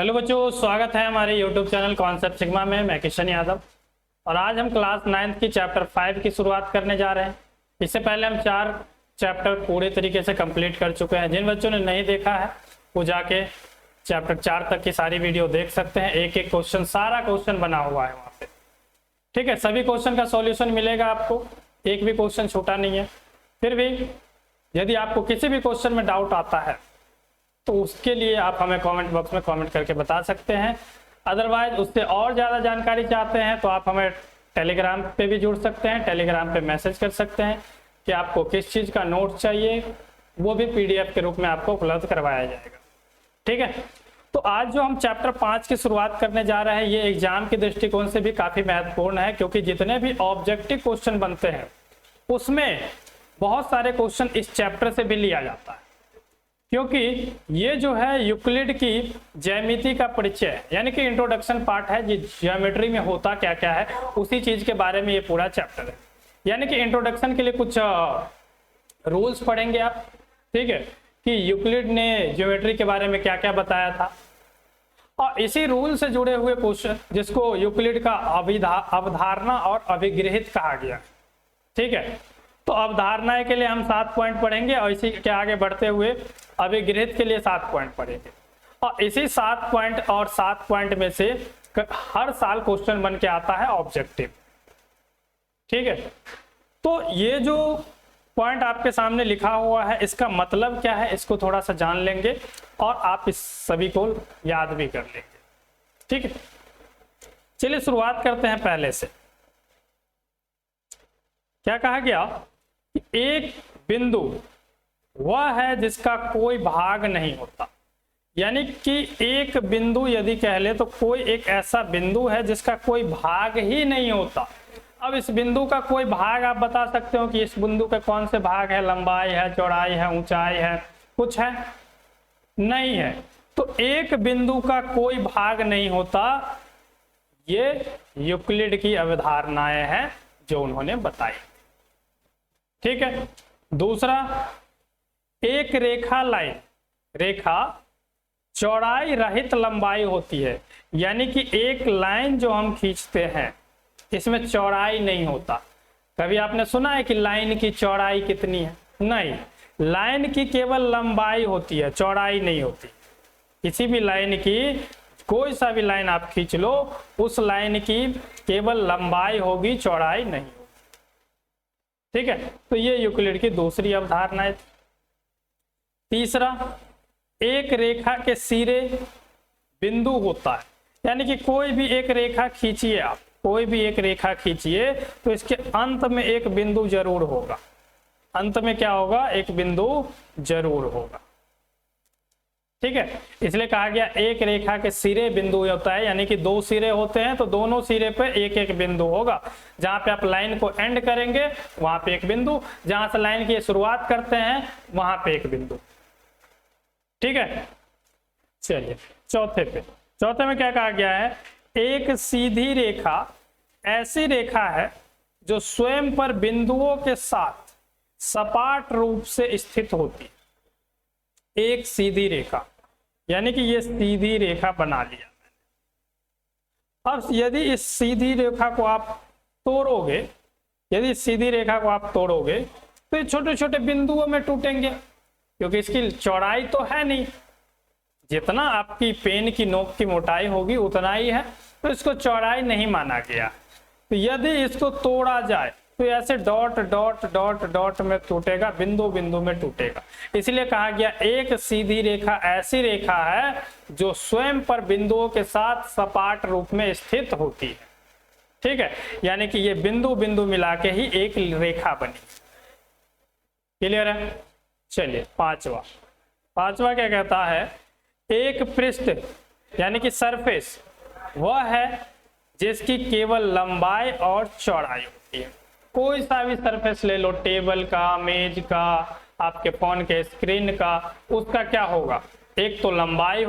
Hello बच्चों, स्वागत है हमारे यूट्यूब चैनल कॉन्सेप्ट सिग्मा में। मैं किशन यादव और आज हम क्लास 9 की चैप्टर 5 की शुरुआत करने जा रहे हैं। इससे पहले हम 4 चैप्टर पूरे तरीके से कंप्लीट कर चुके हैं। जिन बच्चों ने नहीं देखा है वो जाके चैप्टर 4 तक की सारी वीडियो देख सकते हैं। एक एक क्वेश्चन, सारा क्वेश्चन बना हुआ है वहाँ पे। ठीक है, सभी क्वेश्चन का सॉल्यूशन मिलेगा आपको, एक भी क्वेश्चन छूटा नहीं है। फिर भी यदि आपको किसी भी क्वेश्चन में डाउट आता है तो उसके लिए आप हमें कमेंट बॉक्स में कमेंट करके बता सकते हैं। अदरवाइज उससे और ज़्यादा जानकारी चाहते हैं तो आप हमें टेलीग्राम पे भी जुड़ सकते हैं। टेलीग्राम पे मैसेज कर सकते हैं कि आपको किस चीज़ का नोट चाहिए, वो भी पीडीएफ के रूप में आपको उपलब्ध करवाया जाएगा। ठीक है, तो आज जो हम चैप्टर 5 की शुरुआत करने जा रहे हैं ये एग्जाम के दृष्टिकोण से भी काफ़ी महत्वपूर्ण है, क्योंकि जितने भी ऑब्जेक्टिव क्वेश्चन बनते हैं उसमें बहुत सारे क्वेश्चन इस चैप्टर से भी लिया जाता है। क्योंकि ये जो है यूक्लिड की ज्यामिति का परिचय यानी कि इंट्रोडक्शन पार्ट है। जी, ज्योमेट्री में होता क्या क्या है उसी चीज के बारे में ये पूरा चैप्टर है। यानी कि इंट्रोडक्शन के लिए कुछ रूल्स पढ़ेंगे आप। ठीक है, कि यूक्लिड ने ज्योमेट्री के बारे में क्या क्या बताया था, और इसी रूल से जुड़े हुए क्वेश्चन जिसको यूक्लिड का अवधारणा और अभिगृहित कहा गया। ठीक है, तो अवधारणा के लिए हम 7 पॉइंट पढ़ेंगे और इसी के आगे बढ़ते हुए अभिगृहित के लिए 7 पॉइंट पढ़ेंगे। और इसी 7 पॉइंट और 7 पॉइंट में से हर साल क्वेश्चन बन के आता है ऑब्जेक्टिव। ठीक है, तो ये जो पॉइंट आपके सामने लिखा हुआ है इसका मतलब क्या है, इसको थोड़ा सा जान लेंगे और आप इस सभी को याद भी कर लेंगे। ठीक है, चलिए शुरुआत करते हैं पहले से। क्या कहा गया कि एक बिंदु वह है जिसका कोई भाग नहीं होता। यानी कि एक बिंदु यदि कह ले तो कोई एक ऐसा बिंदु है जिसका कोई भाग ही नहीं होता। अब इस बिंदु का कोई भाग आप बता सकते हो कि इस बिंदु के कौन से भाग है, लंबाई है, चौड़ाई है, ऊंचाई है, कुछ है? नहीं है। तो एक बिंदु का कोई भाग नहीं होता, ये यूक्लिड की अवधारणाएं हैं जो उन्होंने बताई। ठीक है, दूसरा, एक रेखा लाइन, रेखा चौड़ाई रहित लंबाई होती है। यानी कि एक लाइन जो हम खींचते हैं इसमें चौड़ाई नहीं होता। कभी आपने सुना है कि लाइन की चौड़ाई कितनी है? नहीं, लाइन की केवल लंबाई होती है, चौड़ाई नहीं होती। किसी भी लाइन की, कोई सा भी लाइन आप खींच लो, उस लाइन की केवल लंबाई होगी, चौड़ाई नहीं होगी। ठीक है, तो ये यूक्लिड की दूसरी अवधारणा है। तीसरा, एक रेखा के सिरे बिंदु होता है। यानी कि कोई भी एक रेखा खींचिए आप, कोई भी एक रेखा खींचिए तो इसके अंत में एक बिंदु जरूर होगा। अंत में क्या होगा? एक बिंदु जरूर होगा। ठीक है, इसलिए कहा गया एक रेखा के सिरे बिंदु होता है। यानी कि 2 सिरे होते हैं तो दोनों सिरे पे एक एक बिंदु होगा। जहां पे आप लाइन को एंड करेंगे वहां पे एक बिंदु, जहां से लाइन की शुरुआत करते हैं वहां पे एक बिंदु। ठीक है, चलिए चौथे में क्या कहा गया है? एक सीधी रेखा ऐसी रेखा है जो स्वयं पर बिंदुओं के साथ सपाट रूप से स्थित होती है। एक सीधी रेखा, यानी कि ये सीधी रेखा बना लिया मैंने। अब यदि इस सीधी रेखा को आप तोड़ोगे, यदि सीधी रेखा को आप तोड़ोगे तो ये छोटे छोटे बिंदुओं में टूटेंगे, क्योंकि इसकी चौड़ाई तो है नहीं। जितना आपकी पेन की नोक की मोटाई होगी उतना ही है, तो इसको चौड़ाई नहीं माना गया। तो यदि इसको तोड़ा जाए तो ऐसे डॉट डॉट डॉट डॉट में टूटेगा, बिंदु बिंदु में टूटेगा। इसलिए कहा गया एक सीधी रेखा ऐसी रेखा है जो स्वयं पर बिंदुओं के साथ सपाट रूप में स्थित होती है। ठीक है, यानी कि ये बिंदु बिंदु मिला के ही एक रेखा बनी। क्लियर है? चलिए पांचवा क्या कहता है? एक पृष्ठ यानी कि सरफेस वह है जिसकी केवल लंबाई और चौड़ाई होती है। कोई सा भी सरफेस ले लो, टेबल का, मेज का, आपके फोन के स्क्रीन का, उसका क्या होगा? एक तो लंबाई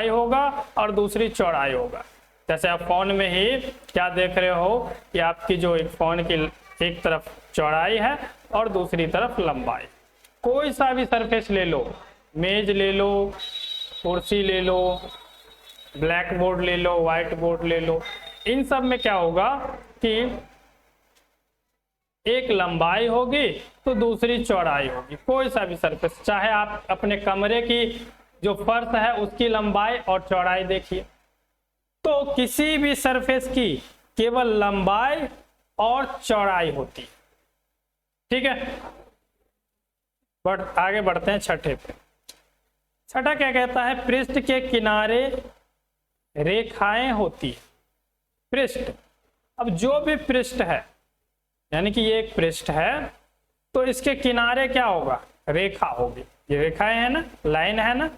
होगा और दूसरी चौड़ाई होगा। जैसे आप फोन में ही क्या देख रहे हो कि आपकी जो एक फोन की एक तरफ चौड़ाई है और दूसरी तरफ लंबाई। कोई सा भी सरफेस ले लो, मेज ले लो, कुर्सी ले लो, ब्लैक बोर्ड ले लो, व्हाइट बोर्ड ले लो, इन सब में क्या होगा कि एक लंबाई होगी तो दूसरी चौड़ाई होगी। कोई सा भी सरफेस, चाहे आप अपने कमरे की जो फर्श है उसकी लंबाई और चौड़ाई देखिए, तो किसी भी सरफेस की केवल लंबाई और चौड़ाई होती है। ठीक है, आगे बढ़ते हैं छठे पे। छठा क्या कहता है, पृष्ठ के किनारे रेखाएं होती है। पृष्ठ, अब जो भी पृष्ठ है, यानी कि ये एक पृष्ठ है तो इसके किनारे क्या होगा, रेखा होगी। ये रेखाएं है ना, लाइन है ना,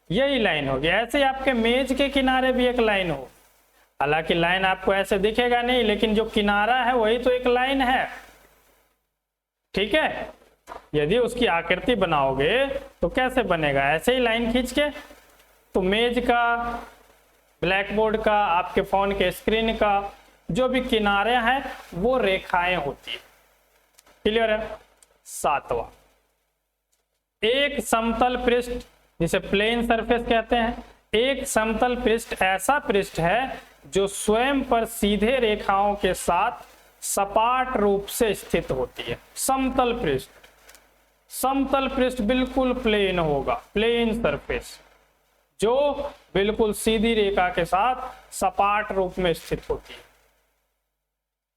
यही लाइन होगी। ऐसे ही आपके मेज के किनारे भी एक लाइन हो, हालांकि लाइन आपको ऐसे दिखेगा नहीं, लेकिन जो किनारा है वही तो एक लाइन है। ठीक है, यदि उसकी आकृति बनाओगे तो कैसे बनेगा, ऐसे ही लाइन खींच के। तो मेज का, ब्लैक बोर्ड का, आपके फोन के स्क्रीन का जो भी किनारे हैं वो रेखाएं होती है। क्लियर है। सातवां, एक समतल पृष्ठ, जिसे प्लेन सरफेस कहते हैं। एक समतल पृष्ठ ऐसा पृष्ठ है जो स्वयं पर सीधे रेखाओं के साथ सपाट रूप से स्थित होती है। समतल पृष्ठ, समतल पृष्ठ बिल्कुल प्लेन होगा, प्लेन सरफेस जो बिल्कुल सीधी रेखा के साथ सपाट रूप में स्थित होती है।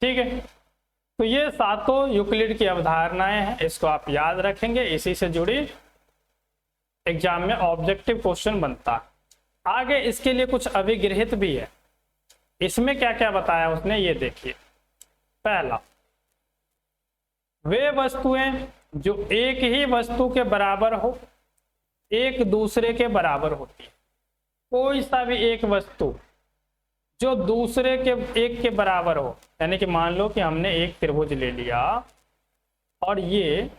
ठीक है, तो ये सातों यूक्लिड की अवधारणाएं हैं, इसको आप याद रखेंगे, इसी से जुड़ी एग्जाम में ऑब्जेक्टिव क्वेश्चन बनता है। आगे इसके लिए कुछ अभिगृहित भी है। इसमें क्या क्या बताया उसने, ये देखिए। पहला, वे वस्तुएं जो एक ही वस्तु के बराबर हो, एक दूसरे के बराबर होती है। कोई सा भी एक वस्तु जो दूसरे के एक के बराबर हो, यानी कि मान लो कि हमने एक त्रिभुज ले लिया और ये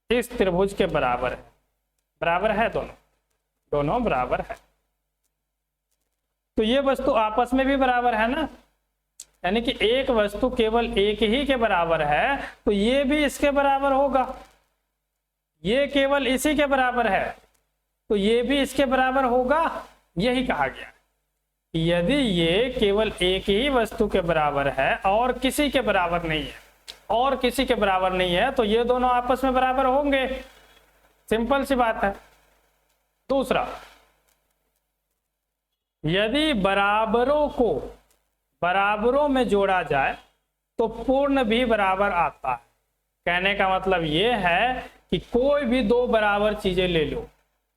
इस त्रिभुज के बराबर है। बराबर है दोनों, दोनों बराबर है, तो ये वस्तु आपस में भी बराबर है ना, यानी कि एक वस्तु केवल एक ही के बराबर है तो ये भी इसके बराबर होगा। ये केवल इसी के बराबर है तो ये भी इसके बराबर होगा। यही कहा गया, यदि ये केवल एक ही वस्तु के बराबर है और किसी के बराबर नहीं है, और किसी के बराबर नहीं है, तो ये दोनों आपस में बराबर होंगे। सिंपल सी बात है। दूसरा, यदि बराबरों को बराबरों में जोड़ा जाए तो पूर्ण भी बराबर आता है। कहने का मतलब ये है कि कोई भी दो बराबर चीजें ले लो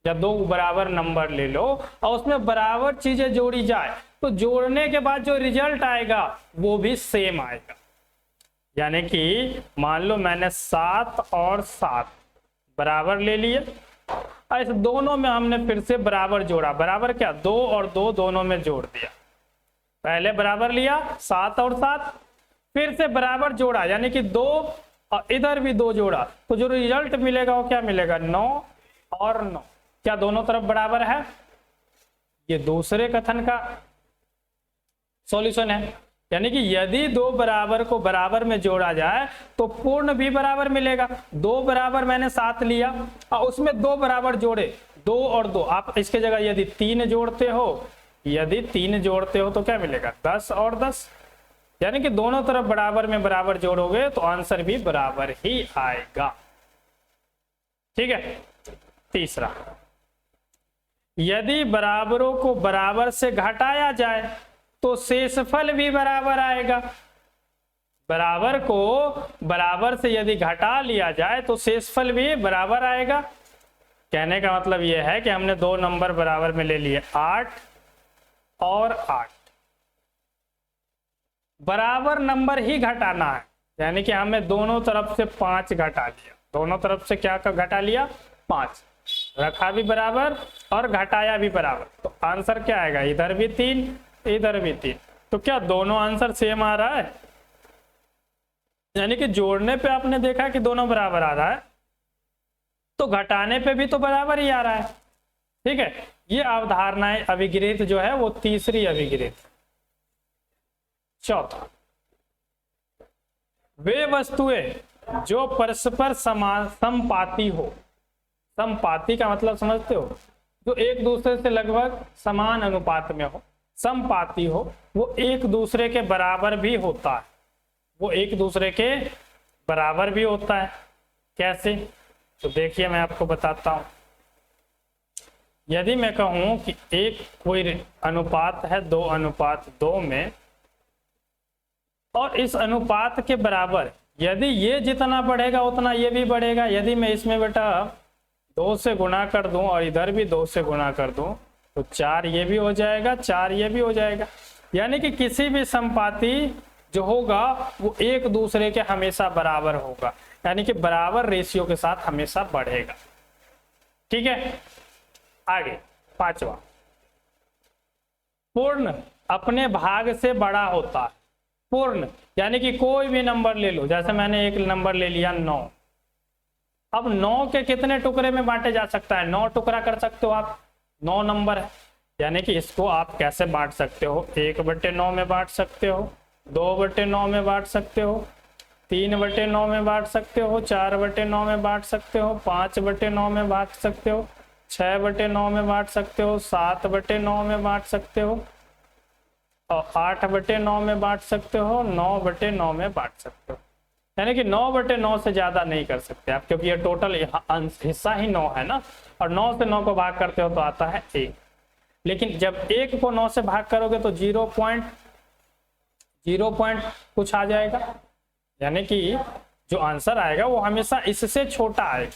या दो बराबर नंबर ले लो और उसमें बराबर चीजें जोड़ी जाए तो जोड़ने के बाद जो रिजल्ट आएगा वो भी सेम आएगा। यानी कि मान लो मैंने 7 और 7 बराबर ले लिए, इस दोनों में हमने फिर से बराबर जोड़ा। बराबर क्या, 2 और 2 दोनों में जोड़ दिया। पहले बराबर लिया 7 और 7, फिर से बराबर जोड़ा, यानी कि 2 और इधर भी 2 जोड़ा, तो जो रिजल्ट मिलेगा वो क्या मिलेगा, 9 और 9। क्या दोनों तरफ बराबर है? ये दूसरे कथन का सॉल्यूशन है। यानी कि यदि दो बराबर को बराबर में जोड़ा जाए तो पूर्ण भी बराबर मिलेगा। 2 बराबर मैंने 7 लिया और उसमें 2 बराबर जोड़े, 2 और 2। आप इसके जगह यदि 3 जोड़ते हो, यदि 3 जोड़ते हो तो क्या मिलेगा, 10 और 10। यानी कि दोनों तरफ बराबर में बराबर जोड़ोगे तो आंसर भी बराबर ही आएगा। ठीक है। तीसरा, यदि बराबरों को बराबर से घटाया जाए तो शेषफल भी बराबर आएगा। बराबर को बराबर से यदि घटा लिया जाए तो शेषफल भी बराबर आएगा। कहने का मतलब यह है कि हमने 2 नंबर बराबर में ले लिए, 8 और 8। बराबर नंबर ही घटाना है, यानी कि हमें दोनों तरफ से 5 घटा लिया। दोनों तरफ से क्या घटा लिया, 5। रखा भी बराबर और घटाया भी बराबर, तो आंसर क्या आएगा, इधर भी 3 इधर भी 3। तो क्या दोनों आंसर सेम आ रहा है? यानी कि जोड़ने पे आपने देखा कि दोनों बराबर आ रहा है, तो घटाने पे भी तो बराबर ही आ रहा है। ठीक है। ये अवधारणाएं अभिगृहित जो है वो तीसरी अभिगृहित। चौथा, वे वस्तुएं जो परस्पर समान समपाती हो। समपाती का मतलब समझते हो, जो एक दूसरे से लगभग समान अनुपात में हो, समपाती हो, वो एक दूसरे के बराबर भी होता है। वो एक दूसरे के बराबर भी होता है। कैसे? तो देखिए मैं आपको बताता हूं। यदि मैं कहूं कि एक कोई अनुपात है 2:2 में, और इस अनुपात के बराबर यदि ये जितना बढ़ेगा उतना ये भी बढ़ेगा। यदि मैं इसमें बेटा 2 से गुणा कर दूं और इधर भी 2 से गुणा कर दूं तो 4 ये भी हो जाएगा, 4 ये भी हो जाएगा। यानी कि किसी भी संपाती जो होगा वो एक दूसरे के हमेशा बराबर होगा, यानी कि बराबर रेशियो के साथ हमेशा बढ़ेगा। ठीक है, आगे 5वां, पूर्ण अपने भाग से बड़ा होता है। पूर्ण यानी कि कोई भी नंबर ले लो, जैसे मैंने एक नंबर ले लिया 9। अब 9 के कितने टुकड़े में बांटे जा सकता है? 9 टुकड़ा कर सकते हो आप, 9 नंबर है, यानी कि इसको आप कैसे बांट सकते हो? 1/9 में बांट सकते हो, 2/9 में बांट सकते हो, 3/9 में बांट सकते हो, 4/9 में बांट सकते हो, 5/9 में बांट सकते हो, 6/9 में बांट सकते हो, 7/9 में बांट सकते हो, और 8/9 में बांट सकते हो, 9/9 में बांट सकते हो। यानी कि 9/9 से ज्यादा नहीं कर सकते आप, क्योंकि ये टोटल हिस्सा ही 9 है ना, और 9 से 9 को भाग करते हो तो आता है 1। लेकिन जब 1 को 9 से भाग करोगे तो 0 पॉइंट कुछ आ जाएगा, यानी कि जो आंसर आएगा वो हमेशा इससे छोटा आएगा,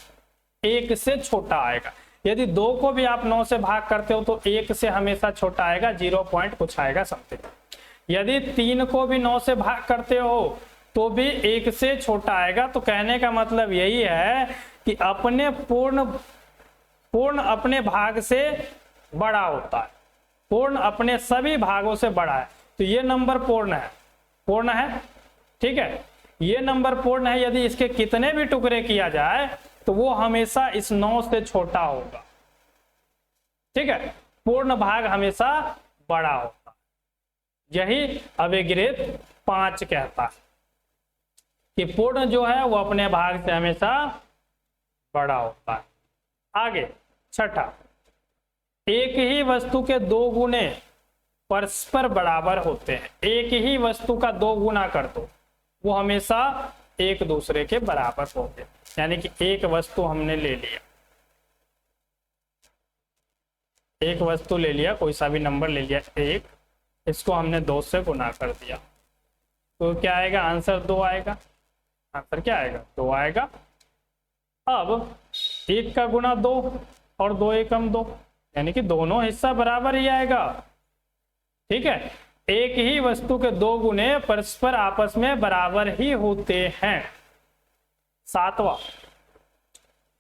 1 से छोटा आएगा। यदि 2 को भी आप 9 से भाग करते हो तो 1 से हमेशा छोटा आएगा, 0 पॉइंट कुछ आएगा समथिंग। यदि 3 को भी 9 से भाग करते हो तो भी 1 से छोटा आएगा। तो कहने का मतलब यही है कि अपने पूर्ण अपने भाग से बड़ा होता है, पूर्ण अपने सभी भागों से बड़ा है। तो ये नंबर पूर्ण है, ठीक है, ये नंबर पूर्ण है। यदि इसके कितने भी टुकड़े किया जाए तो वो हमेशा इस 9 से छोटा होगा, ठीक है, पूर्ण भाग हमेशा बड़ा होता है। यही अभिग्रहित 5 कहता है कि पूर्ण जो है वो अपने भाग से हमेशा बड़ा होता है। आगे 6ठा, एक ही वस्तु के 2 गुने परस्पर बराबर होते हैं। एक ही वस्तु का 2 गुना कर दो, वो हमेशा एक दूसरे के बराबर होंगे। यानी कि एक वस्तु हमने ले लिया, एक वस्तु ले लिया, कोई सा भी नंबर ले लिया 1, इसको हमने 2 से गुना कर दिया तो क्या आएगा? आंसर 2 आएगा। आंसर क्या आएगा? 2 आएगा। अब 1 का गुना 2 और 2 एकम 2, यानी कि दोनों हिस्सा बराबर ही आएगा, ठीक है। एक ही वस्तु के 2 गुने परस्पर आपस में बराबर ही होते हैं। 7वां,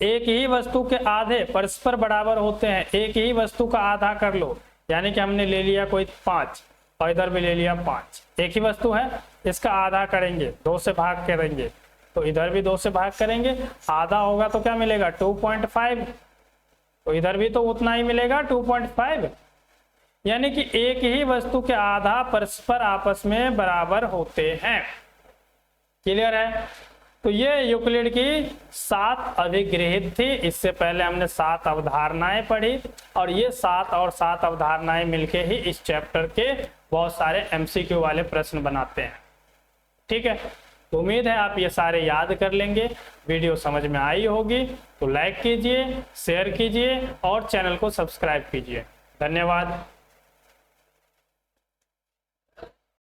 एक ही वस्तु के आधे परस्पर बराबर होते हैं। एक ही वस्तु का आधा कर लो, यानी कि हमने ले लिया कोई 5 और इधर भी ले लिया 5, एक ही वस्तु है, इसका आधा करेंगे, 2 से भाग करेंगे तो इधर भी 2 से भाग करेंगे, आधा होगा तो क्या मिलेगा? 2.5, तो इधर भी तो उतना ही मिलेगा 2.5। यानी कि एक ही वस्तु के आधा परस्पर आपस में बराबर होते हैं। क्लियर है? तो ये यूक्लिड की 7 अभिग्रहित थी। इससे पहले हमने 7 अवधारणाएं पढ़ी, और ये 7 और 7 अवधारणाएं मिलके ही इस चैप्टर के बहुत सारे MCQ वाले प्रश्न बनाते हैं, ठीक है। तो उम्मीद है आप ये सारे याद कर लेंगे। वीडियो समझ में आई होगी तो लाइक कीजिए, शेयर कीजिए और चैनल को सब्सक्राइब कीजिए। धन्यवाद।